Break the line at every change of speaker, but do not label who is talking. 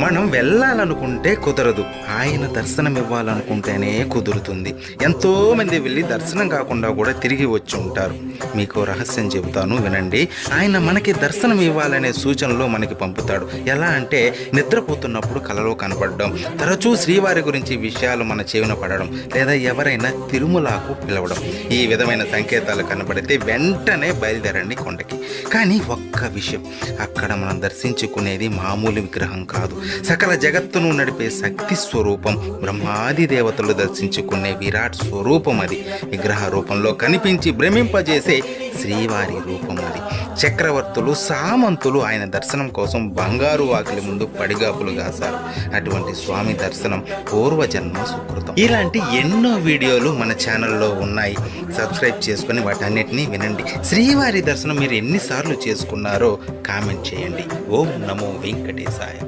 మనం వెళ్ళాలనుకుంటే కుదరదు, ఆయన దర్శనం ఇవ్వాలనుకుంటేనే కుదురుతుంది. ఎంతోమంది వెళ్ళి దర్శనం కాకుండా కూడా తిరిగి వచ్చి ఉంటారు. మీకు రహస్యం చెబుతాను, వినండి. ఆయన మనకి దర్శనం ఇవ్వాలనే సూచనలు మనకి పంపుతాడు. ఎలా అంటే నిద్రపోతున్నప్పుడు కలలో కనపడడం, తరచూ శ్రీవారి గురించి విషయాలు మన చెవిన పడడం, లేదా ఎవరైనా తిరుమలకు పిలవడం. ఈ విధమైన సంకేతాలు కనబడితే వెంటనే బయలుదేరండి కొండకి. కానీ ఒక్క విషయం, అక్కడ మనం దర్శించుకునేది మామూలు విగ్రహం కాదు, సకల జగత్తును నడిపే శక్తి స్వరూపం, బ్రహ్మాది దేవతలు దర్శించుకునే విరాట్ స్వరూపం అది. విగ్రహ రూపంలో కనిపించి భ్రమింపజేసే శ్రీవారి రూపం అది. చక్రవర్తులు, సామంతులు ఆయన దర్శనం కోసం బంగారు వాకిలి ముందు పడిగాపులు కాశారు. అటువంటి స్వామి దర్శనం పూర్వజన్మ సుకృతం. ఇలాంటి ఎన్నో వీడియోలు మన ఛానల్లో ఉన్నాయి. సబ్స్క్రైబ్ చేసుకుని వాటన్నిటినీ వినండి. శ్రీవారి దర్శనం మీరు ఎన్నిసార్లు చేసుకున్నారో కామెంట్ చేయండి. ఓం నమో వెంకటేశాయ.